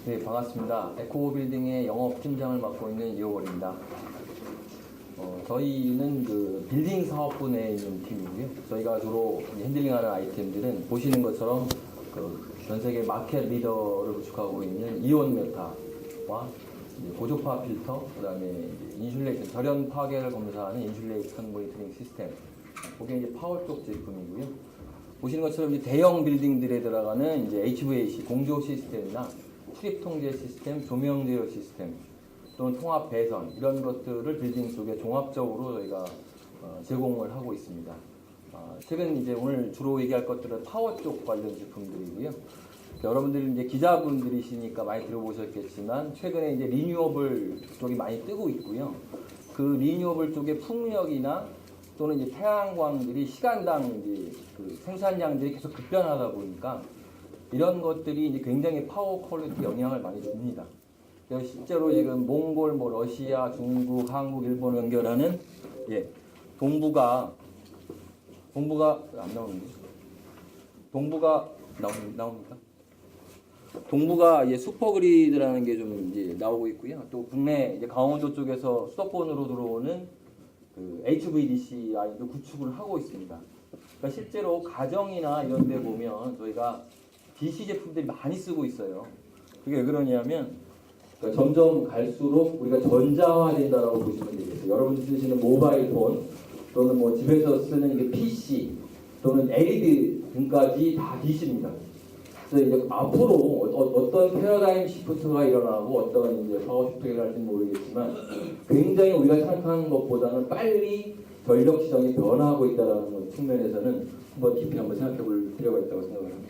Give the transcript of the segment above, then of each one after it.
네, 반갑습니다. 에코빌딩의 영업팀장을 맡고 있는 이호걸입니다. 저희는 그 빌딩 사업부 내에 있는 팀이고요. 저희가 주로 핸들링하는 아이템들은 보시는 것처럼 전 세계 마켓 리더를 구축하고 있는 이온 메타와 고조파 필터, 그다음에 인슐레이션, 절연 파괴를 검사하는 인슐레이션 모니터링 시스템, 그게 이제 파워 쪽 제품이고요. 보시는 것처럼 이제 대형 빌딩들에 들어가는 이제 HVAC 공조 시스템이나 출입 통제 시스템, 조명 제어 시스템, 또는 통합 배선 이런 것들을 빌딩 쪽에 종합적으로 저희가 제공을 하고 있습니다. 최근 이제 오늘 주로 얘기할 것들은 파워 쪽 관련 제품들이고요. 여러분들이 이제 기자분들이시니까 많이 들어보셨겠지만 최근에 이제 리뉴어블 쪽이 많이 뜨고 있고요. 그 리뉴어블 쪽의 풍력이나 또는 이제 태양광들이 시간당 이제 그 생산량들이 계속 급변하다 보니까 이런 것들이 이제 굉장히 파워 퀄리티 영향을 많이 줍니다. 그래서 실제로 지금 몽골, 러시아, 중국, 한국, 일본 연결하는 동부가 안 나오는데 동부가 나옵니까? 동부가 이제 슈퍼그리드라는 게 좀 이제 나오고 있고요. 또 국내 이제 강원도 쪽에서 수도권으로 들어오는 그 HVDC 라인도 구축을 하고 있습니다. 그러니까 실제로 가정이나 이런 데 보면 저희가 DC 제품들이 많이 쓰고 있어요. 그게 왜 그러냐면 그러니까 점점 갈수록 우리가 전자화된다라고 보시면 되겠어요. 여러분들 쓰시는 모바일 폰 또는 뭐 집에서 쓰는 이게 PC 또는 LED 등까지 다 DC입니다. 그래서 이제 앞으로 어떤 패러다임 시프트가 일어나고 어떤 이제 파워 시프트가 일어날지는 모르겠지만 굉장히 우리가 생각하는 것보다는 빨리 전력 시장이 변화하고 있다는 측면에서는 깊이 한번 생각해 볼 필요가 있다고 생각을 합니다.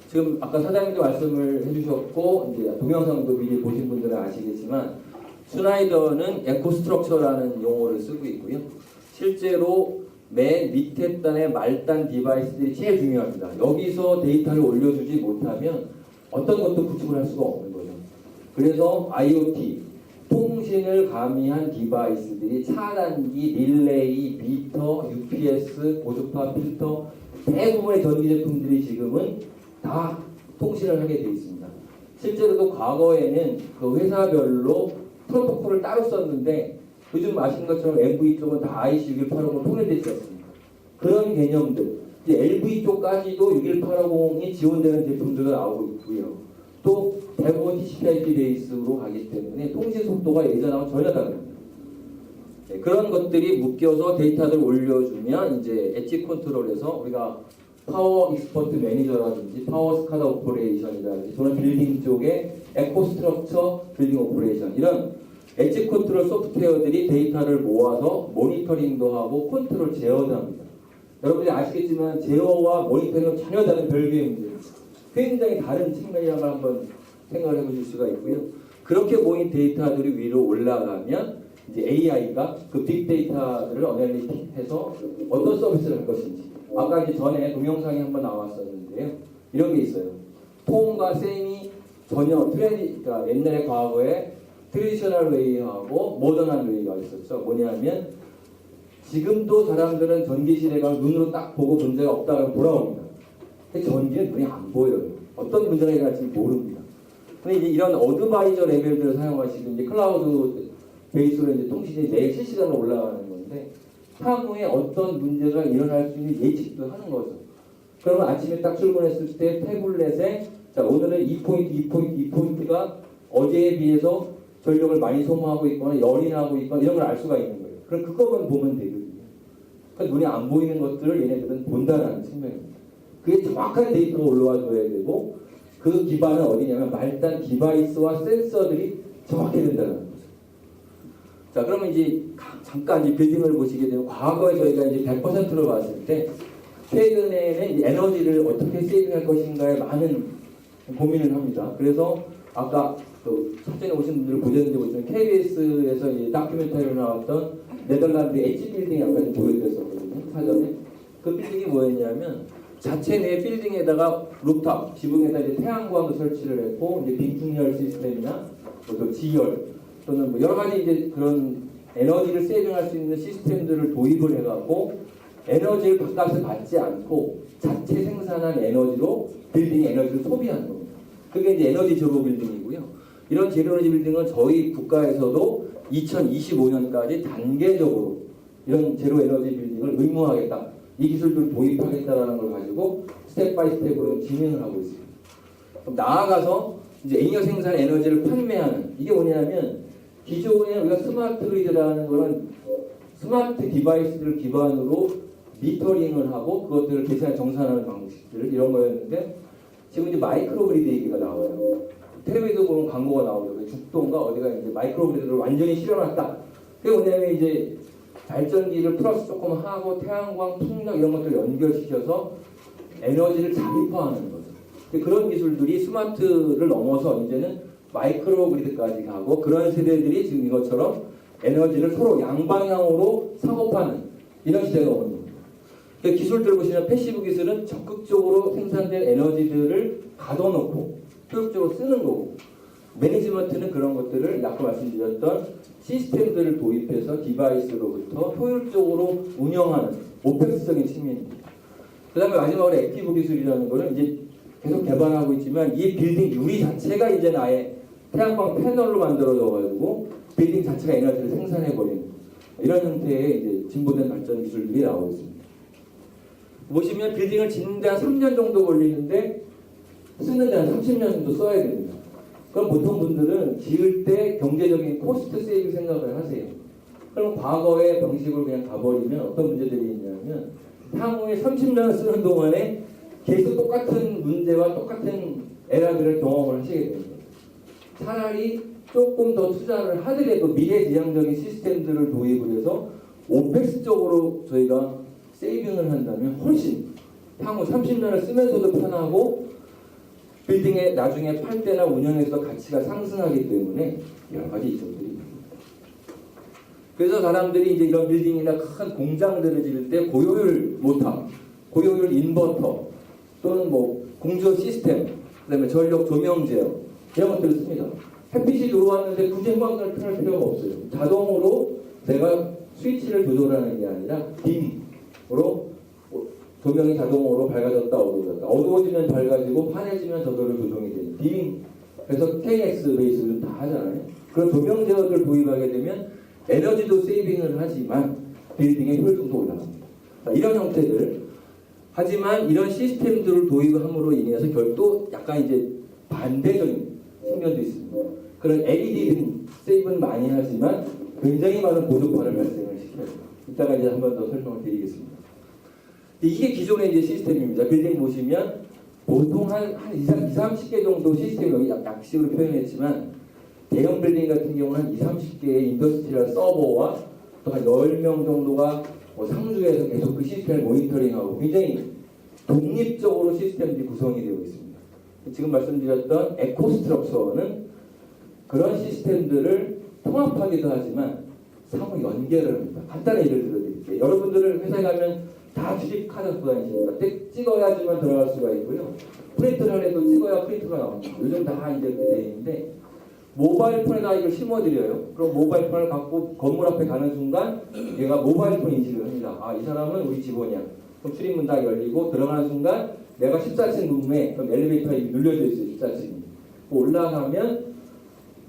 지금 아까 사장님도 말씀을 해주셨고 이제 동영상도 미리 보신 분들은 아시겠지만 슈나이더는 에코스트럭처라는 용어를 쓰고 있고요. 실제로 맨 밑에 단의 말단 디바이스들이 제일 중요합니다. 여기서 데이터를 올려주지 못하면 어떤 것도 구축을 할 수가 없는 거죠. 그래서 IoT, 통신을 가미한 디바이스들이 차단기, 릴레이, 미터, UPS, 고주파 필터 대부분의 전기 제품들이 지금은 다 통신을 하게 되어 있습니다. 실제로도 과거에는 그 회사별로 프로토콜을 따로 썼는데 요즘 아시는 것처럼 MV 쪽은 다 IC6180으로 통일되지 않습니까? 그런 개념들, 이제 LV 쪽까지도 61850이 지원되는 제품들도 나오고 있고요. 또 대부분 TCP/IP 베이스로 가기 때문에 통신 속도가 예전하고 전혀 다릅니다. 그런 것들이 묶여서 데이터를 올려주면 이제 엣지 컨트롤에서 우리가 파워 익스퍼트 매니저라든지 파워 스카다 오퍼레이션이라든지 또는 빌딩 쪽에 에코스트럭처 빌딩 오퍼레이션 이런 엣지 컨트롤 소프트웨어들이 데이터를 모아서 모니터링도 하고 컨트롤 제어도 합니다. 여러분들이 아시겠지만 제어와 모니터링은 전혀 다른 별개의 문제입니다. 굉장히 다른 측면이라는 걸 한번 생각을 해보실 수가 있고요. 그렇게 모인 데이터들이 위로 올라가면 이제 AI가 그 빅데이터를 어널리틱해서 어떤 서비스를 할 것인지 아까 이제 전에 동영상이 한번 나왔었는데요. 이런 게 있어요. 톰과 샘이 전혀 그러니까 옛날의 과거에 트레디셔널 웨이하고 모던한 웨이가 있었죠. 뭐냐면 지금도 사람들은 전기실에 가면 눈으로 딱 보고 문제가 없다고 돌아옵니다. 근데 전기는 눈이 안 보여요. 어떤 문제가 일어날지 모릅니다. 근데 이제 이런 어드바이저 레벨들을 사용하시고 이제 클라우드 베이스로 이제 통신이 매일 실시간으로 올라가는 건데 향후에 어떤 문제가 일어날 수 있는 예측도 하는 거죠. 그러면 아침에 딱 출근했을 때 태블릿에 자 오늘은 이 포인트가 어제에 비해서 전력을 많이 소모하고 있거나 열이 나고 있거나 이런 걸 알 수가 있는 거예요. 그럼 그것만 보면 되거든요. 그러니까 눈에 안 보이는 것들을 얘네들은 본다는 측면입니다. 그게 정확한 데이터가 올라와 줘야 되고 그 기반은 어디냐면 말단 디바이스와 센서들이 정확해야 된다는 거죠. 자, 그러면 이제 잠깐 이제 빌딩을 보시게 되면 과거에 저희가 이제 100%로 봤을 때 최근에는 이제 에너지를 어떻게 세이빙할 것인가에 많은 고민을 합니다. 그래서 아까 또 사전에 오신 분들 보셨는지 모르지만 KBS에서 이 다큐멘터리로 나왔던 네덜란드 H 빌딩이 아까 보여드렸었거든요. 사전에 그 빌딩이 뭐였냐면 자체 내 빌딩에다가 루프탑 지붕에다 이제 태양광을 설치를 했고 이제 빈풍열 시스템이나 또 지열 또는 뭐 여러 가지 이제 그런 에너지를 세이빙할 수 있는 시스템들을 도입을 해갖고 에너지를 바깥에서 받지 않고 자체 생산한 에너지로 빌딩 에너지를 소비하는 겁니다. 그게 이제 에너지 제로 빌딩이고요. 이런 제로 에너지 빌딩은 저희 국가에서도 2025년까지 단계적으로 이런 제로 에너지 빌딩을 의무화하겠다. 이 기술들을 도입하겠다라는 걸 가지고 스텝 바이 스텝으로 진행을 하고 있습니다. 그럼 나아가서 이제 잉여 생산 에너지를 판매하는 이게 뭐냐면 기존에 우리가 스마트 그리드라는 거는 스마트 디바이스를 기반으로 미터링을 하고 그것들을 계산 정산하는 방식들 이런 거였는데 지금 이제 마이크로 그리드 얘기가 나와요. 텔레비전 보면 광고가 나오죠. 죽도인가 어디가 이제 마이크로 그리드를 완전히 실어놨다. 그게 뭐냐면 이제 발전기를 플러스 조금 하고 태양광, 풍력 이런 것들 연결시켜서 에너지를 자립화하는 거죠. 그런 기술들이 스마트를 넘어서 이제는 마이크로 그리드까지 가고 그런 세대들이 지금 이것처럼 에너지를 서로 양방향으로 사고파는 이런 시대가 오는 겁니다. 기술들을 보시면 패시브 기술은 적극적으로 생산된 에너지들을 가둬놓고 효율적으로 쓰는 거고 매니지먼트는 그런 것들을 아까 말씀드렸던 시스템들을 도입해서 디바이스로부터 효율적으로 운영하는 오펙스적인 측면입니다. 그 다음에 마지막으로 액티브 기술이라는 거는 이제 계속 개발하고 있지만 이 빌딩 유리 자체가 이제 아예 태양광 패널로 만들어져가지고 빌딩 자체가 에너지를 생산해버리는 이런 형태의 이제 진보된 발전 기술들이 나오고 있습니다. 보시면 빌딩을 짓는데 한 3년 정도 걸리는데 쓰는데 한 30년 정도 써야 됩니다. 그럼 보통 분들은 지을 때 경제적인 코스트 세이브 생각을 하세요. 그럼 과거의 방식으로 그냥 가버리면 어떤 문제들이 있냐면 향후에 30년을 쓰는 동안에 계속 똑같은 문제와 똑같은 에러들을 경험을 하시게 됩니다. 차라리 조금 더 투자를 하더라도 미래지향적인 시스템들을 도입을 해서 오펙스 쪽으로 저희가 세이빙을 한다면 훨씬 향후 30년을 쓰면서도 편하고 빌딩에 나중에 팔 때나 운영에서 가치가 상승하기 때문에 여러 가지 이점들이 있습니다. 그래서 사람들이 이제 이런 빌딩이나 큰 공장들을 지을 때 고효율 모터, 고효율 인버터 또는 뭐 공조 시스템, 그다음에 전력 조명 제어 이런 것들을 씁니다. 햇빛이 들어왔는데 굳이 형광등을 켜할 필요가 없어요. 자동으로 내가 스위치를 조절하는 게 아니라 빔으로 조명이 자동으로 밝아졌다 어두워졌다. 어두워지면 밝아지고 환해지면 저절로 조정이 되는 빔. 그래서 KX 베이스를 다 하잖아요. 그런 조명 제어를 도입하게 되면 에너지도 세이빙을 하지만 빌딩의 효율성도 올라갑니다. 이런 형태들. 하지만 이런 시스템들을 도입함으로 인해서 결도 약간 이제 반대적인 측면도 있습니다. 그런 LED 세이브는 많이 하지만 굉장히 많은 고도파를 발생을 시켜요. 이따가 이제 한 번 더 설명을 드리겠습니다. 이게 기존의 이제 시스템입니다. 빌딩 보시면 보통 한 30개 정도 시스템 여기 약식으로 표현했지만 대형 빌딩 같은 경우는 한 30개의 인더스트리얼 서버와 또 한 10명 정도가 상주에서 계속 그 시스템을 모니터링하고 굉장히 독립적으로 시스템들이 구성이 되어 있습니다. 지금 말씀드렸던 에코스트럭처는 그런 시스템들을 통합하기도 하지만 상호 연계를 합니다. 간단한 예를 들어드릴게요. 여러분들은 회사에 가면 다 출입카드 쓰고 다니십니다. 찍어야지만 들어갈 수가 있고요. 프린트를 해도 찍어야 프린트가 나옵니다. 요즘 다 이제 그렇게 되어 있는데 모바일 폰에다 이걸 심어드려요. 그럼 모바일 폰을 갖고 건물 앞에 가는 순간 얘가 모바일 폰 인식을 합니다. 아, 이 사람은 우리 직원이야. 그럼 출입문 딱 열리고 들어가는 순간 내가 14층 룸에 그럼 엘리베이터에 눌려져 있어요. 14층이. 올라가면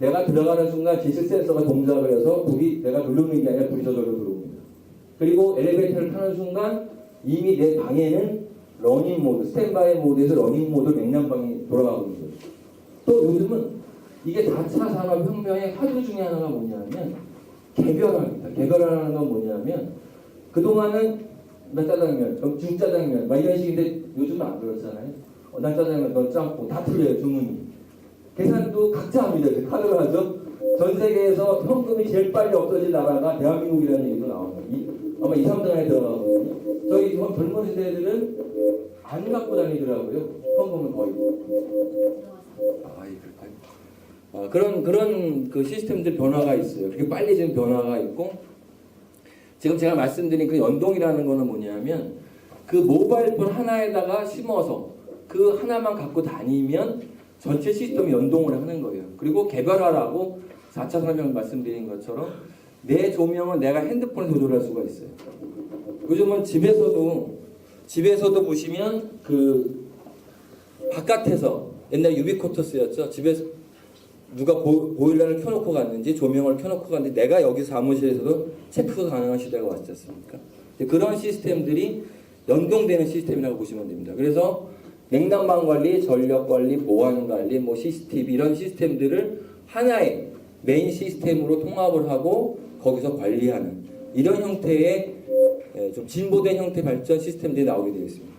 내가 들어가는 순간 지식 센서가 동작을 해서 불이 내가 누르는 게 아니라 불이 저절로 들어옵니다. 그리고 엘리베이터를 타는 순간 이미 내 방에는 러닝 모드, 스탠바이 모드에서 러닝 모드 맥락방이 돌아가고 있는 거예요. 또 요즘은 이게 4차 산업혁명의 화두 중에 하나가 뭐냐면 개별화입니다. 개별화라는 건 뭐냐면 그동안은 나 짜장면, 너 중짜장면 막 이런 식인데 요즘은 안 그렇잖아요. 난 짜장면, 넌 짬뽕 다 틀려요. 주문이. 계산도 각자 합니다. 카드로 하죠. 전 세계에서 현금이 제일 빨리 없어진 나라가 대한민국이라는 얘기도 나옵니다. 아마 2, 3등 안에 들어가거든요. 저희 젊은 세대들은 안 갖고 다니더라고요. 현금은 거의. 그런 그 시스템들 변화가 있어요. 그게 빨리 지금 변화가 있고 지금 제가 말씀드린 그 연동이라는 거는 뭐냐면 그 모바일폰 하나에다가 심어서 그 하나만 갖고 다니면 전체 시스템이 연동을 하는 거예요. 그리고 개별화라고 4차 산업혁명 말씀드린 것처럼 내 조명은 내가 핸드폰에 조절할 수가 있어요. 요즘은 집에서도 보시면 그 바깥에서 옛날 유비코터스였죠. 집에서 누가 보일러를 켜놓고 갔는지 조명을 켜놓고 갔는지 내가 여기 사무실에서도 체크가 가능한 시대가 왔지 않습니까? 그런 시스템들이 연동되는 시스템이라고 보시면 됩니다. 그래서 냉난방 관리, 전력 관리, 보안 관리, 뭐 CCTV 이런 시스템들을 하나의 메인 시스템으로 통합을 하고 거기서 관리하는 이런 형태의 좀 진보된 형태 발전 시스템들이 나오게 되어 있습니다.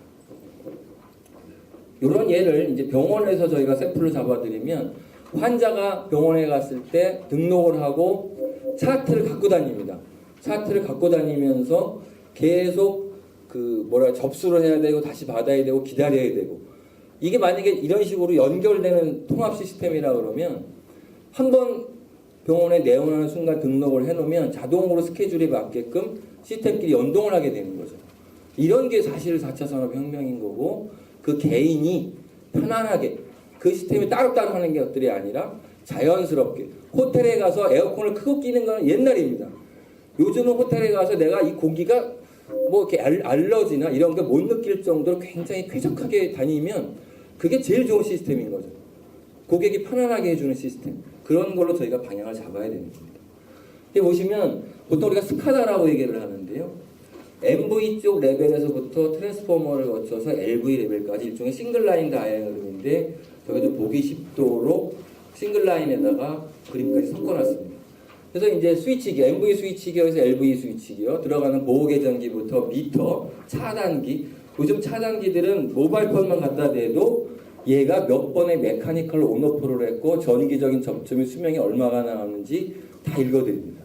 이런 예를 이제 병원에서 저희가 샘플을 잡아드리면 환자가 병원에 갔을 때 등록을 하고 차트를 갖고 다닙니다. 차트를 갖고 다니면서 계속 접수를 해야 되고 다시 받아야 되고 기다려야 되고 이게 만약에 이런 식으로 연결되는 통합 시스템이라 그러면 한번 병원에 내원하는 순간 등록을 해놓으면 자동으로 스케줄에 맞게끔 시스템끼리 연동을 하게 되는 거죠. 이런 게 사실 4차 산업혁명인 거고 그 개인이 편안하게 그 시스템이 따로따로 하는 것들이 아니라 자연스럽게 호텔에 가서 에어컨을 크고 끼는 건 옛날입니다. 요즘은 호텔에 가서 내가 이 공기가 뭐 이렇게 알러지나 이런 거 못 느낄 정도로 굉장히 쾌적하게 다니면 그게 제일 좋은 시스템인 거죠. 고객이 편안하게 해주는 시스템. 그런 걸로 저희가 방향을 잡아야 되는 겁니다. 여기 보시면 보통 우리가 스카다라고 얘기를 하는데요. MV 쪽 레벨에서부터 트랜스포머를 거쳐서 LV 레벨까지 일종의 싱글라인 다이아그램인데 저기도 보기 쉽도록 싱글라인에다가 그림까지 섞어놨습니다. 그래서 이제 스위치기, MV 스위치기에서 LV 스위치기요. 들어가는 보호계전기부터 미터, 차단기. 요즘 차단기들은 모바일폰만 갖다 대도 얘가 몇 번의 메카니컬 온오프를 했고 전기적인 접점의 수명이 얼마가 나왔는지 다 읽어드립니다.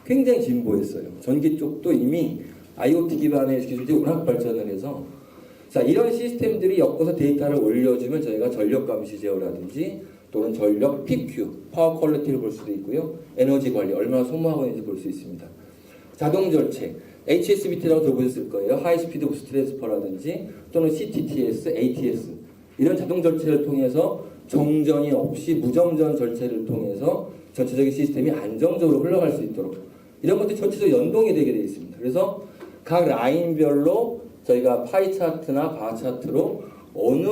굉장히 진보했어요. 전기 쪽도 이미 IoT 기반의 기술들이 워낙 발전을 해서 자 이런 시스템들이 엮어서 데이터를 올려주면 저희가 전력 감시 제어라든지 또는 전력 PQ, 파워 퀄리티를 볼 수도 있고요. 에너지 관리, 얼마나 소모하고 있는지 볼 수 있습니다. 자동 절체, HSBT라고 들어보셨을 거예요. 하이스피드 부스 트랜스퍼라든지 또는 CTTS, ATS 이런 자동 절체를 통해서 정전이 없이 무정전 절체를 통해서 전체적인 시스템이 안정적으로 흘러갈 수 있도록 이런 것들이 전체적으로 연동이 되게 되어 있습니다. 그래서 각 라인별로 저희가 파이 차트나 바 차트로 어느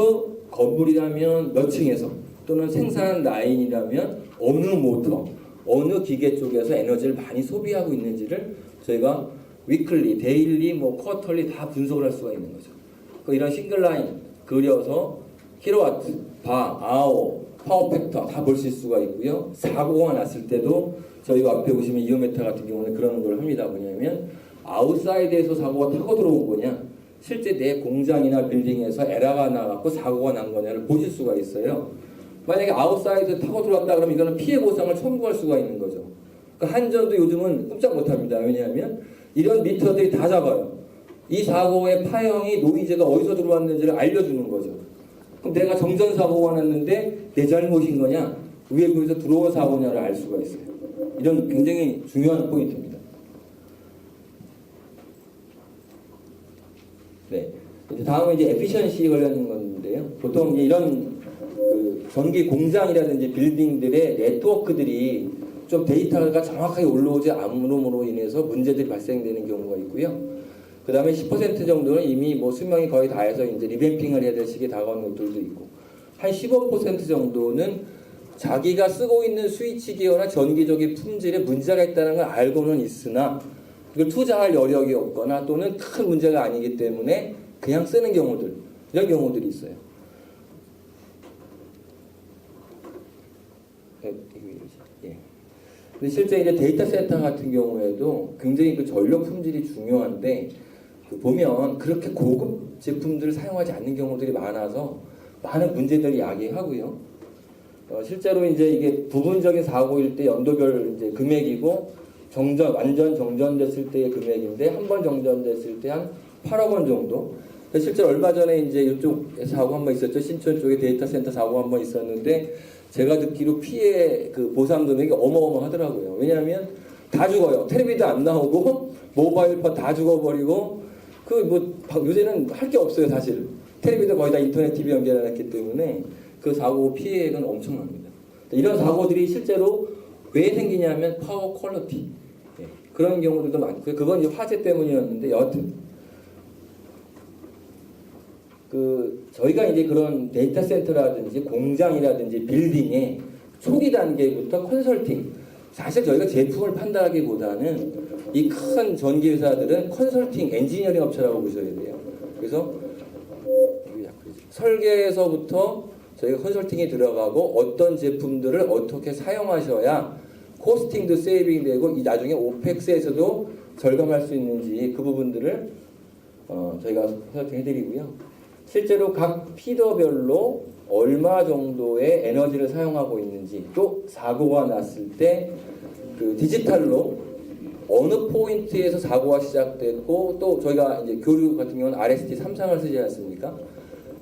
건물이라면 몇 층에서 또는 생산 라인이라면 어느 모터, 어느 기계 쪽에서 에너지를 많이 소비하고 있는지를 저희가 위클리, 데일리, 쿼터리 다 분석을 할 수가 있는 거죠. 이런 싱글 라인 그려서 킬로와트, 바, 아워, 파워 팩터 다 볼 수가 있고요. 사고가 났을 때도 저희가 앞에 보시면 이오메타 같은 경우는 그런 걸 합니다. 뭐냐면 아웃사이드에서 사고가 타고 들어온 거냐 실제 내 공장이나 빌딩에서 에러가 나갖고 사고가 난 거냐를 보실 수가 있어요. 만약에 아웃사이드 타고 들어왔다 그러면 이거는 피해 보상을 청구할 수가 있는 거죠. 그러니까 한전도 요즘은 꼼짝 못합니다. 왜냐하면 이런 미터들이 다 잡아요. 이 사고의 파형이 노이즈가 어디서 들어왔는지를 알려주는 거죠. 그럼 내가 정전 사고가 났는데 내 잘못인 거냐 위에 거기서 들어온 사고냐를 알 수가 있어요. 이런 굉장히 중요한 포인트입니다. 네. 다음은 이제 에피션시 관련된 건데요. 보통 이제 이런 전기 공장이라든지 빌딩들의 네트워크들이 좀 데이터가 정확하게 올라오지 않음으로 인해서 문제들이 발생되는 경우가 있고요. 그 다음에 10% 정도는 이미 수명이 거의 다해서 이제 리뱀핑을 해야 될 시기에 다가오는 것들도 있고, 한 15% 정도는 자기가 쓰고 있는 스위치 기어나 전기적인 품질에 문제가 있다는 걸 알고는 있으나 이걸 투자할 여력이 없거나 또는 큰 문제가 아니기 때문에 그냥 쓰는 경우들, 이런 경우들이 있어요. 예. 근데 실제 이제 데이터 센터 같은 경우에도 굉장히 그 전력 품질이 중요한데 보면 그렇게 고급 제품들을 사용하지 않는 경우들이 많아서 많은 문제들을 야기하고요. 실제로 이제 이게 부분적인 사고일 때 연도별 이제 금액이고 완전 정전됐을 때의 금액인데 한 번 정전됐을 때 한 8억 원 정도. 실제 얼마 전에 이제 이쪽 사고 한 번 있었죠. 신촌 쪽에 데이터 센터 사고 한 번 있었는데 제가 듣기로 피해 그 보상 금액이 어마어마하더라고요. 왜냐하면 다 죽어요. 텔레비도 안 나오고 모바일폰 다 죽어버리고 요새는 할 게 없어요 사실. 텔레비도 거의 다 인터넷 TV 연결해놨기 때문에 그 사고 피해액은 엄청납니다. 이런 사고들이 실제로 왜 생기냐면 파워 퀄리티 그런 경우들도 많고요. 그건 이제 화재 때문이었는데 여하튼 저희가 이제 그런 데이터 센터라든지 공장이라든지 빌딩의 초기 단계부터 컨설팅, 사실 저희가 제품을 판다기보다는 이 큰 전기 회사들은 컨설팅 엔지니어링 업체라고 보셔야 돼요. 그래서 설계에서부터 저희가 컨설팅이 들어가고 어떤 제품들을 어떻게 사용하셔야 코스팅도 세이빙 되고 이 나중에 오펙스에서도 절감할 수 있는지 그 부분들을 저희가 컨설팅 해드리고요. 실제로 각 피더별로 얼마 정도의 에너지를 사용하고 있는지, 또 사고가 났을 때 그 디지털로 어느 포인트에서 사고가 시작됐고, 또 저희가 이제 교류 같은 경우는 RST 3상을 쓰지 않습니까?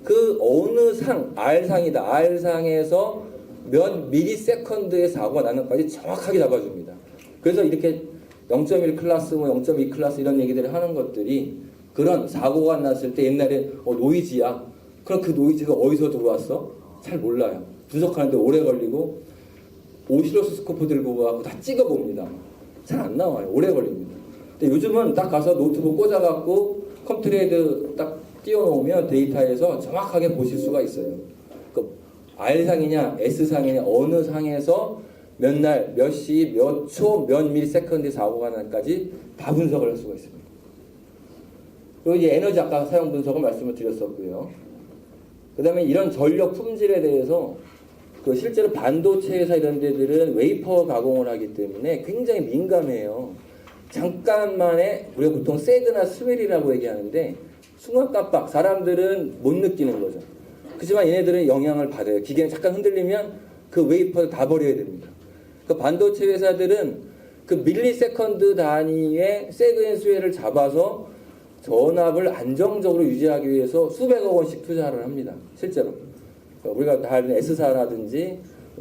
그 어느 상, R상이다. R상에서 몇 미리세컨드의 사고가 나는 것까지 정확하게 잡아줍니다. 그래서 이렇게 0.1 클래스, 뭐 0.2 클래스 이런 얘기들을 하는 것들이 그런 사고가 났을 때 옛날에 노이즈야. 그럼 그 노이즈가 어디서 들어왔어? 잘 몰라요. 분석하는데 오래 걸리고 오실로스코프 들고 가고 다 찍어봅니다. 잘 안 나와요. 오래 걸립니다. 근데 요즘은 딱 가서 노트북 꽂아갖고 컴트레이드 딱 띄워놓으면 데이터에서 정확하게 보실 수가 있어요. 그 R상이냐 S상이냐 어느 상에서 몇 날, 몇 시, 몇 초, 몇 밀리세컨드 사고가 날까지 다 분석을 할 수가 있습니다. 그리고 이제 에너지 아까 사용 분석을 말씀을 드렸었고요. 그 다음에 이런 전력 품질에 대해서 실제로 반도체 회사 이런 데들은 웨이퍼 가공을 하기 때문에 굉장히 민감해요. 잠깐만에 우리가 보통 세그나 스웰이라고 얘기하는데 순간 깜빡 사람들은 못 느끼는 거죠. 그렇지만 얘네들은 영향을 받아요. 기계는 잠깐 흔들리면 그 웨이퍼를 다 버려야 됩니다. 그 반도체 회사들은 그 밀리세컨드 단위의 세그 앤 스웰을 잡아서 전압을 안정적으로 유지하기 위해서 수백억 원씩 투자를 합니다. 실제로. 우리가 다 아는 S사라든지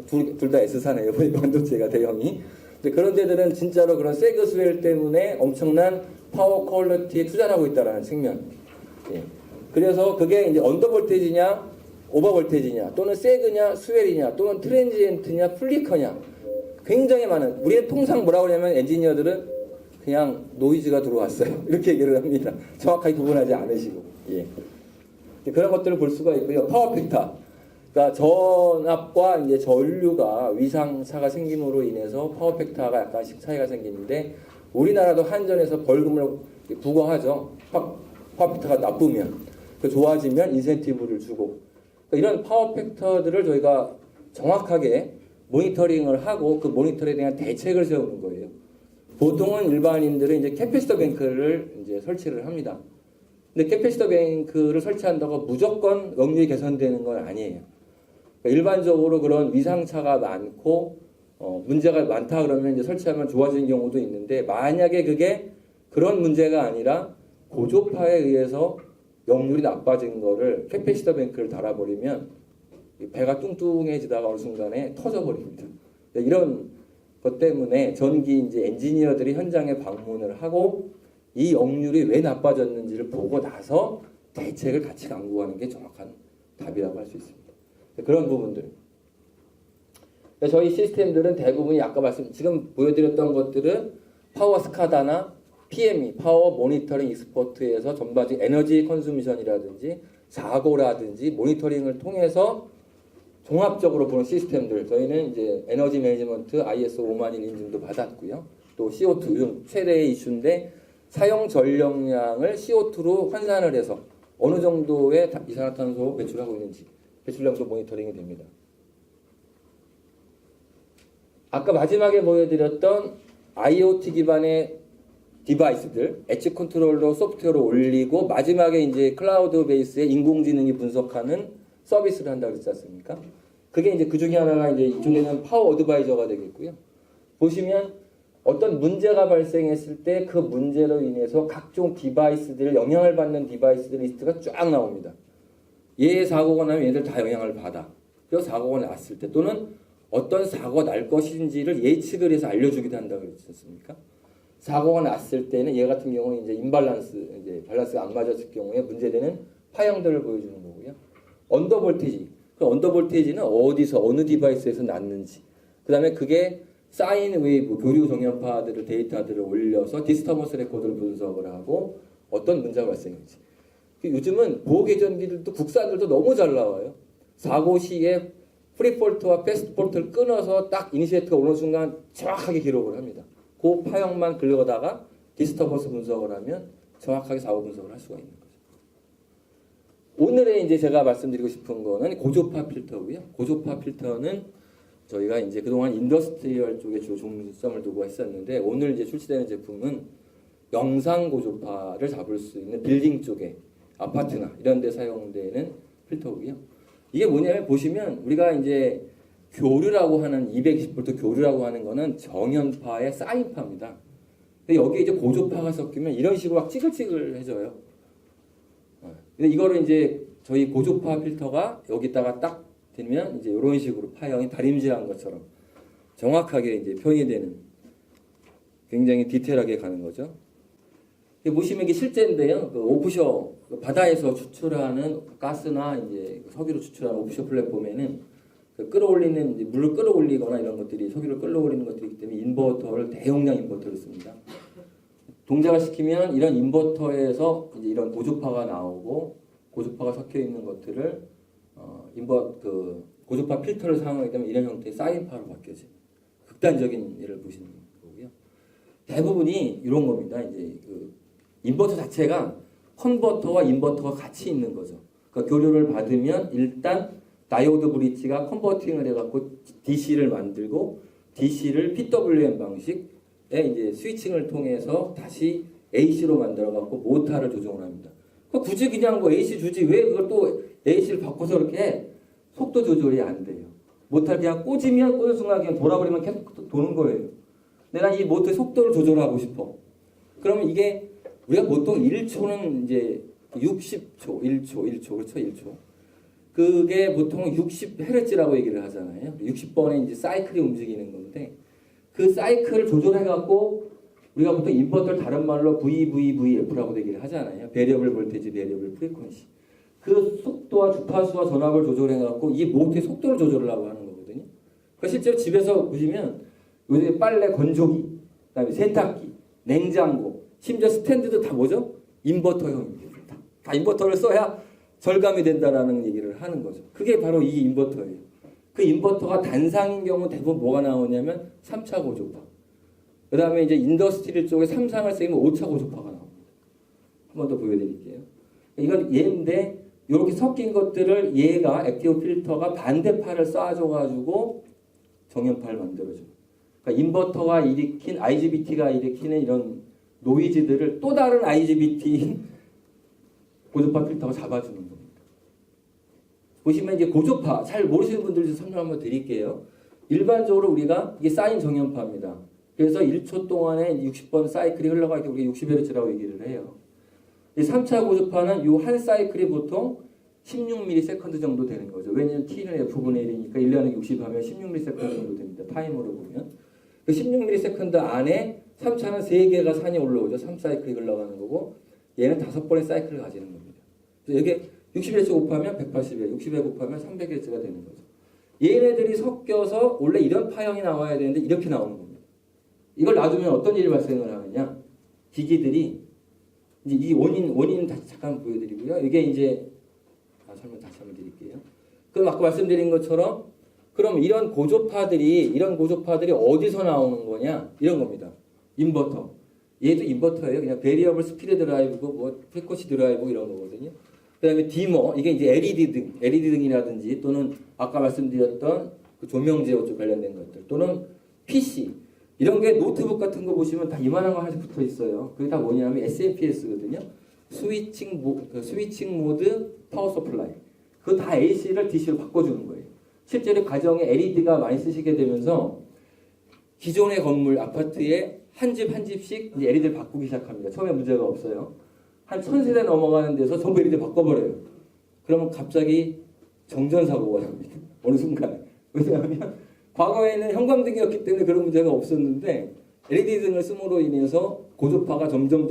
둘 다 S사네요. 반도체가 대형이. 근데 그런 데들은 진짜로 그런 세그 스웰 때문에 엄청난 파워 퀄리티에 투자를 하고 있다는 측면. 예. 그래서 그게 이제 언더볼테이지냐, 오버볼테이지냐, 또는 세그냐, 스웰이냐, 또는 트랜지엔트냐, 플리커냐. 굉장히 많은. 우리는 통상 뭐라고 하냐면 엔지니어들은 그냥 노이즈가 들어왔어요. 이렇게 얘기를 합니다. 정확하게 구분하지 않으시고. 예. 그런 것들을 볼 수가 있고요. 파워 팩터. 그러니까 전압과 이제 전류가 위상차가 생김으로 인해서 파워 팩터가 약간씩 차이가 생기는데 우리나라도 한전에서 벌금을 부과하죠. 파워 팩터가 나쁘면. 좋아지면 인센티브를 주고. 그러니까 이런 파워 팩터들을 저희가 정확하게 모니터링을 하고 그 모니터에 대한 대책을 세우는 거예요. 보통은 일반인들은 이제 캐패시터 뱅크를 이제 설치를 합니다. 근데 캐패시터 뱅크를 설치한다고 무조건 역률이 개선되는 건 아니에요. 그러니까 일반적으로 그런 위상차가 많고 문제가 많다 그러면 이제 설치하면 좋아지는 경우도 있는데 만약에 그게 그런 문제가 아니라 고조파에 의해서 역률이 나빠진 거를 캐패시터 뱅크를 달아버리면 배가 뚱뚱해지다가 어느 순간에 터져버립니다. 이런 것 때문에 전기 이제 엔지니어들이 현장에 방문을 하고 이 역률이 왜 나빠졌는지를 보고 나서 대책을 같이 강구하는 게 정확한 답이라고 할 수 있습니다. 그런 부분들. 저희 시스템들은 대부분이 아까 지금 보여드렸던 것들은 파워 스카다나 PME, 파워 모니터링 익스퍼트에서 전반적인 에너지 컨수미션이라든지 사고라든지 모니터링을 통해서 종합적으로 보는 시스템들. 저희는 이제 에너지 매니지먼트 ISO 50001 인증도 받았고요. 또 CO2 요즘 최대의 이슈인데 사용 전력량을 CO2로 환산을 해서 어느 정도의 이산화탄소 배출하고 있는지 배출량도 모니터링이 됩니다. 아까 마지막에 보여드렸던 IoT 기반의 디바이스들, 엣지 컨트롤러 소프트웨어를 올리고 마지막에 이제 클라우드 베이스의 인공지능이 분석하는 서비스를 한다고 그랬지 않습니까? 그게 이제 그 중에 하나가 이제 이쪽에는 파워 어드바이저가 되겠고요. 보시면 어떤 문제가 발생했을 때 그 문제로 인해서 각종 디바이스들, 영향을 받는 디바이스들 리스트가 쫙 나옵니다. 얘 사고가 나면 얘들 다 영향을 받아. 그래서 사고가 났을 때 또는 어떤 사고가 날 것인지를 예측을 해서 알려주기도 한다고 그랬지 않습니까? 사고가 났을 때는 얘 같은 경우는 이제 임발란스, 이제 밸런스가 안 맞았을 경우에 문제되는 파형들을 보여주는 거고요. 언더볼테이지. 그 언더볼테이지는 어디서 어느 디바이스에서 났는지. 그다음에 그게 사인 웨이브, 교류 정연파들을 데이터들을 올려서 디스터번스 레코드를 분석을 하고 어떤 문제가 발생했는지. 요즘은 보호 계전기들도 국산들도 너무 잘 나와요. 사고 시에 프리폴트와 패스트폴트를 끊어서 딱 이니시에이터가 오는 순간 정확하게 기록을 합니다. 그 파형만 긁어다가 디스터번스 분석을 하면 정확하게 사고 분석을 할 수가 있는 거죠. 오늘의 이제 제가 말씀드리고 싶은 거는 고조파 필터고요. 고조파 필터는 저희가 이제 그동안 인더스트리얼 쪽에 주로 중점을 두고 했었는데 오늘 이제 출시되는 제품은 영상 고조파를 잡을 수 있는 빌딩 쪽에 아파트나 이런 데 사용되는 필터고요. 이게 뭐냐면 보시면 우리가 이제 교류라고 하는 220V 교류라고 하는 거는 정연파의 사인파입니다. 근데 여기에 이제 고조파가 섞이면 이런 식으로 막 찌글찌글해져요. 근데 이거를 이제 저희 고조파 필터가 여기다가 딱 되면 이제 이런 식으로 파형이 다림질한 것처럼 정확하게 이제 표현이 되는 굉장히 디테일하게 가는 거죠. 보시면 이게 실제인데요. 그 오프쇼 바다에서 추출하는 가스나 이제 석유로 추출하는 오프쇼 플랫폼에는 그 끌어올리는 이제 물을 끌어올리거나 이런 것들이 석유를 끌어올리는 것들이기 때문에 인버터를 대용량 인버터를 씁니다. 동작을 시키면 이런 인버터에서 이제 이런 고조파가 나오고 고조파가 섞여 있는 것들을 고조파 필터를 사용하기 때문에 이런 형태의 사인파로 바뀌어져요. 극단적인 예를 보시는 거고요. 대부분이 이런 겁니다. 이제 그 인버터 자체가 컨버터와 인버터가 같이 있는 거죠. 그러니까 교류를 받으면 일단 다이오드 브릿지가 컨버팅을 해갖고 DC를 만들고 DC를 PWM 방식의 이제 스위칭을 통해서 다시 AC로 만들어갖고 모타를 조정을 합니다. 굳이 그냥 뭐 AC 주지 왜 그걸 또 AC를 바꿔서 이렇게 속도 조절이 안 돼요. 모터를 그냥 꽂은 순간 그냥 돌아버리면 계속 도는 거예요. 내가 이 모터의 속도를 조절하고 싶어. 그러면 이게 우리가 보통 1초는 이제 60초, 1초, 그렇죠? 1초. 그게 보통 60Hz라고 얘기를 하잖아요. 60번의 이제 사이클이 움직이는 건데 그 사이클을 조절해갖고 우리가 보통 인버터를 다른 말로 VVVF라고 얘기를 하잖아요. 베리어블 볼테지, 베리어블 프리퀀시. 그 속도와 주파수와 전압을 조절해갖고 이 모터의 속도를 조절하려고 하는 거거든요. 그러니까 실제로 집에서 보시면 요새 빨래 건조기, 그다음에 세탁기, 냉장고, 심지어 스탠드도 다 뭐죠? 인버터형입니다. 다 인버터를 써야 절감이 된다라는 얘기를 하는 거죠. 그게 바로 이 인버터예요. 그 인버터가 단상인 경우 대부분 뭐가 나오냐면 3차 고조파. 그 다음에 이제 인더스트리얼 쪽에 3상을 쓰면 5차 고조파가 나옵니다. 한 번 더 보여드릴게요. 이건 얘인데 이렇게 섞인 것들을 얘가 액티브 필터가 반대파를 쏴줘가지고 정연파를 만들어줘요. 그러니까 인버터가 일으킨 IGBT가 일으키는 이런 노이즈들을 또 다른 IGBT인 고조파 필터가 잡아주는 겁니다. 보시면 이제 고조파 잘 모르시는 분들 설명 한번 드릴게요. 일반적으로 우리가 이게 사인 정연파입니다. 그래서 1초 동안에 60번 사이클이 흘러가게 우리가 60Hz라고 얘기를 해요. 3차 고조파는 이 한 사이클이 보통 16ms 정도 되는 거죠. 왜냐하면 T는 F분의 1이니까 1년에 60 하면 16ms 정도 됩니다. 타임으로 보면. 그 16ms 안에 3차는 3개가 산이 올라오죠. 3사이클이 흘러가는 거고 얘는 5번의 사이클을 가지는 겁니다. 그래서 여기 60Hz 곱하면 180에 60에 곱하면 300Hz가 되는 거죠. 얘네들이 섞여서 원래 이런 파형이 나와야 되는데 이렇게 나오는 겁니다. 이걸 놔두면 어떤 일이 발생을 하느냐. 기기들이 이제 이 원인은 다시 잠깐 보여드리고요. 이게 이제 설명 다시 한번 드릴게요. 그럼 아까 말씀드린 것처럼 그럼 이런 고조파들이 어디서 나오는 거냐? 이런 겁니다. 인버터. 얘도 인버터예요. 그냥 베리어블 스피드 드라이브고 뭐 프리퀀시 드라이브 이런 거거든요. 그다음에 디머 이게 이제 LED 등이라든지 또는 아까 말씀드렸던 그 조명 제어 쪽 관련된 것들 또는 PC 이런 게 노트북 같은 거 보시면 다 이만한 거 하나씩 붙어 있어요. 그게 다 뭐냐면 SMPS거든요. 스위칭 모드 파워 서플라이. 그거 다 AC를 DC로 바꿔주는 거예요. 실제로 가정에 LED가 많이 쓰시게 되면서 기존의 건물 아파트에 한 집씩 이제 LED를 바꾸기 시작합니다. 처음에 문제가 없어요. 한 1000세대 넘어가는 데서 전부 LED 바꿔버려요. 그러면 갑자기 정전사고가 납니다. 어느 순간. 왜냐하면 과거에는 형광등이었기 때문에 그런 문제가 없었는데 LED 등을 씀으로 인해서 고조파가 점점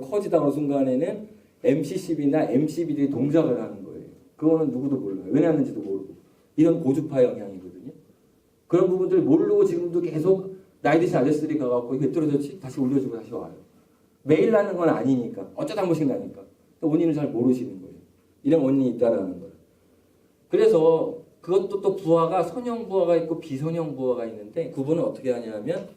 커지다 어느 순간에는 MCCB나 MCB들이 동작을 하는 거예요. 그거는 누구도 몰라요. 왜 났는지도 모르고. 이런 고주파 영향이거든요. 그런 부분들 모르고 지금도 계속 나이 드신 아저씨들이 가갖고 이게 떨어졌지? 다시 올려주고 다시 와요. 매일 나는 건 아니니까. 어쩌다 한 번씩 나니까. 원인을 잘 모르시는 거예요. 이런 원인이 있다라는 거예요. 그래서 그것도 또 부하가 선형 부하가 있고 비선형 부하가 있는데 구분을 어떻게 하냐면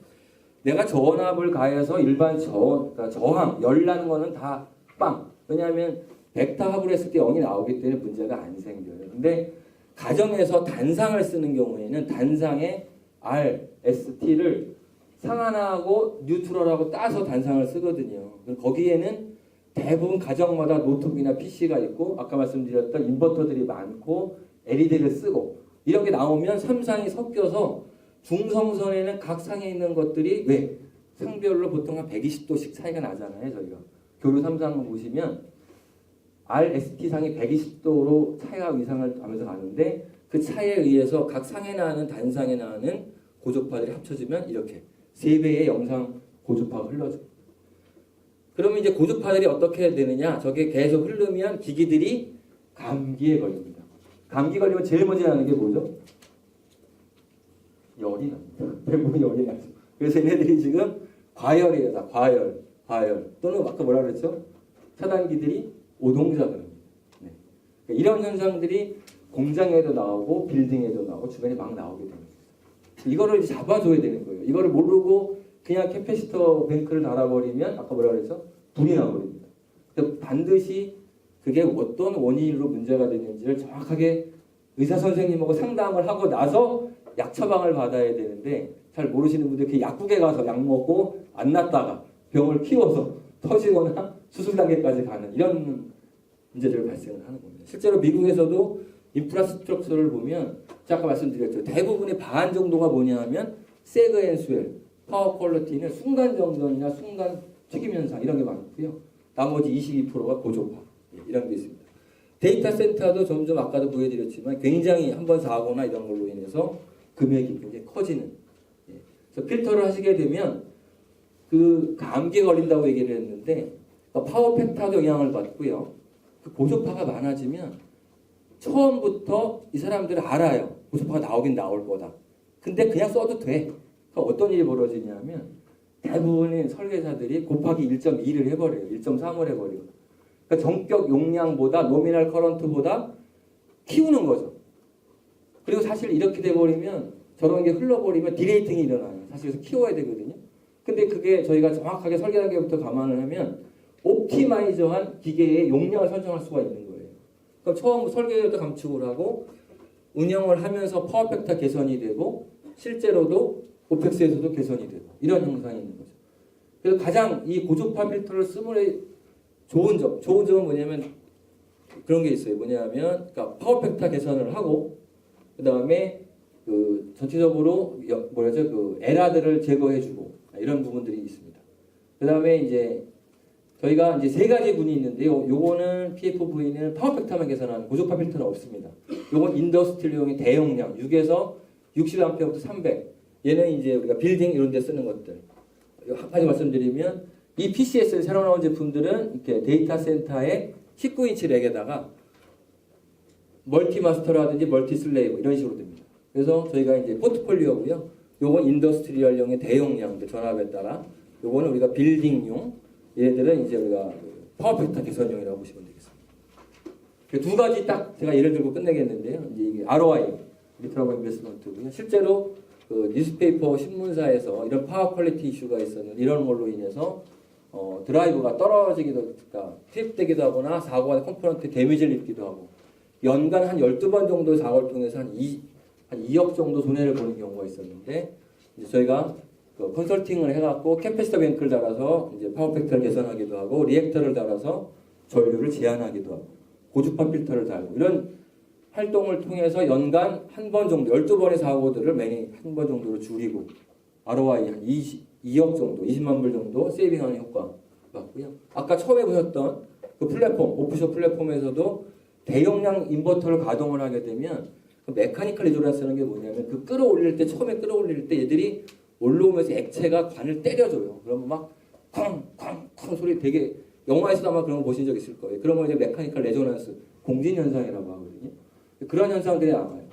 내가 저온압을 가해서 일반 그러니까 저항, 열 나는 거는 다 빵. 왜냐하면 벡터 합을 했을 때 0이 나오기 때문에 문제가 안 생겨요. 근데 가정에서 단상을 쓰는 경우에는 단상에 R, ST를 상하나하고 뉴트럴하고 따서 단상을 쓰거든요. 거기에는 대부분 가정마다 노트북이나 PC가 있고 아까 말씀드렸던 인버터들이 많고 LED를 쓰고 이렇게 나오면 3상이 섞여서 중성선에는 각 상에 있는 것들이 왜? 상별로 보통 한 120도씩 차이가 나잖아요. 저희가 교류 3상을 보시면 RST상이 120도로 차이가 이상을 하면서 가는데 그 차이에 의해서 각 상에 나는 단상에 나는 고주파들이 합쳐지면 이렇게 3배의 영상 고주파가 흘러져. 그러면 이제 고주파들이 어떻게 되느냐? 저게 계속 흐르면 기기들이 감기에 걸립니다. 감기 걸리면 제일 먼저 나는 게 뭐죠? 열이 납니다. 대부분 열이 나죠. 그래서 얘네들이 지금 과열이에요. 다 과열. 또는 아까 뭐라 그랬죠? 차단기들이 오동작을. 네. 그러니까 이런 현상들이 공장에도 나오고 빌딩에도 나오고 주변에 막 나오게 되는 거예요. 이거를 이제 잡아줘야 되는 거예요. 이거를 모르고 그냥 캐패시터 뱅크를 달아버리면 아까 뭐라 그랬죠? 불이 나버립니다. 반드시 그게 어떤 원인으로 문제가 되는지를 정확하게 의사 선생님하고 상담을 하고 나서 약 처방을 받아야 되는데 잘 모르시는 분들 그 약국에 가서 약 먹고 안 낫다가 병을 키워서 터지거나 수술 단계까지 가는 이런 문제들을 발생을 하는 겁니다. 실제로 미국에서도 인프라스트럭처를 보면 제가 아까 말씀드렸죠. 대부분의 반 정도가 뭐냐 하면 세그 앤 스웰, 파워 퀄리티는 순간 정전이나 순간 튀김 현상 이런 게 많고요. 나머지 22%가 고주파 이런 게 있습니다. 데이터 센터도 점점 아까도 보여드렸지만 굉장히 한번 사고나 이런 걸로 인해서 금액이 굉장히 커지는. 그래서 필터를 하시게 되면 그 감기에 걸린다고 얘기를 했는데 파워 팩터도 영향을 받고요. 그 고주파가 많아지면 처음부터 이 사람들은 알아요. 고주파가 나오긴 나올 거다. 근데 그냥 써도 돼. 그러니까 어떤 일이 벌어지냐면 대부분의 설계자들이 곱하기 1.2를 해버려요. 1.3을 해버려요. 그러니까 정격 용량보다 노미널 커런트보다 키우는 거죠. 그리고 사실 이렇게 돼버리면 저런 게 흘러버리면 디레이팅이 일어나요. 사실 그래서 키워야 되거든요. 근데 그게 저희가 정확하게 설계 단계부터 감안을 하면 옵티마이저한 기계의 용량을 설정할 수가 있는 거예요. 그럼 처음 설계부터 감축을 하고 운영을 하면서 파워 팩터 개선이 되고 실제로도 오펙스에서도 개선이 되고 이런 현상이 있는 거죠. 그래서 가장 이 고주파 필터를 쓰므로 좋은 점은 뭐냐면 그런 게 있어요. 뭐냐면 그러니까 파워 팩터 개선을 하고 그 다음에 그 전체적으로 그 에라들을 제거해주고 이런 부분들이 있습니다. 그 다음에 이제 저희가 이제 세 가지 군이 있는데요. 요거는 PFV는 파워 팩터만 개선하는 고주파 필터는 없습니다. 요건 인더스트리용의 대용량 6에서 60A부터 300. 얘는 이제 우리가 빌딩 이런 데 쓰는 것들. 한 가지 말씀드리면 이 PCS 새로 나온 제품들은 이렇게 데이터 센터에 19인치 렉에다가 멀티 마스터라든지 멀티 슬레이브 이런 식으로 됩니다. 그래서 저희가 이제 포트폴리오고요. 요건 인더스트리얼용의 대용량 전압에 따라 요거는 우리가 빌딩용 얘들은 이제 우리가 파워 팩터 개선용이라고 보시면 되겠습니다. 두 가지 딱 제가 예를 들고 끝내겠는데요. 이제 이게 ROI 리터러블 인베스트먼트고요. 실제로 그 뉴스페이퍼 신문사에서 이런 파워 퀄리티 이슈가 있었는데 이런 걸로 인해서 드라이브가 떨어지기도 그러니까 투입되기도 하거나 사고가 컴포넌트 데미지를 입기도 하고 연간 한 12번 정도 사고를 통해서 한 2억 정도 손해를 보는 경우가 있었는데 이제 저희가 그 컨설팅을 해갖고 캐패시터 뱅크를 달아서 이제 파워 팩터를 개선하기도 하고 리액터를 달아서 전류를 제한하기도 하고 고주파 필터를 달고 이런 활동을 통해서 연간 한 번 정도 12번의 사고들을 매년 한 번 정도로 줄이고 ROI 한 2억 정도 20만 불 정도 세이빙하는 효과가 있고요. 아까 처음에 보셨던 그 플랫폼 오프쇼 플랫폼에서도 대용량 인버터를 가동을 하게 되면 그 메카니컬 리조넌스라는 게 뭐냐면 그 끌어올릴 때 처음에 끌어올릴 때 얘들이 올라오면서 액체가 관을 때려줘요. 그러면 막 쾅쾅쾅 소리 되게 영화에서도 아마 그런 거 보신 적 있을 거예요. 그런 걸 이제 메카니컬 레조넌스 공진 현상이라고 하거든요. 그런 현상들이 나와요.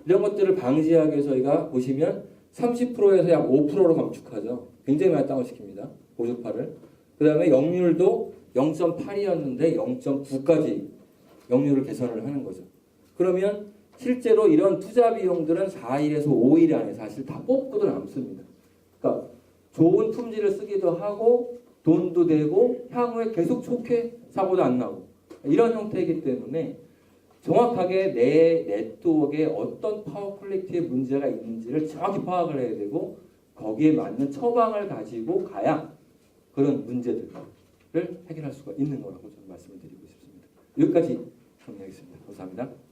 이런 것들을 방지하기 위해서 저희가 보시면 30%에서 약 5%로 감축하죠. 굉장히 많이 다운시킵니다. 고주파를. 그 다음에 역률도 0.8이었는데 0.9까지 역류를 개선을 하는 거죠. 그러면 실제로 이런 투자 비용들은 4일에서 5일 안에 사실 다 뽑고도 남습니다. 그러니까 좋은 품질을 쓰기도 하고 돈도 되고 향후에 계속 좋게 사고도 안 나고 이런 형태이기 때문에 정확하게 내 네트워크에 어떤 파워 퀄리티의 문제가 있는지를 정확히 파악을 해야 되고 거기에 맞는 처방을 가지고 가야 그런 문제들을 해결할 수가 있는 거라고 저는 말씀을 드리고 싶습니다. 여기까지 정리하겠습니다. 감사합니다.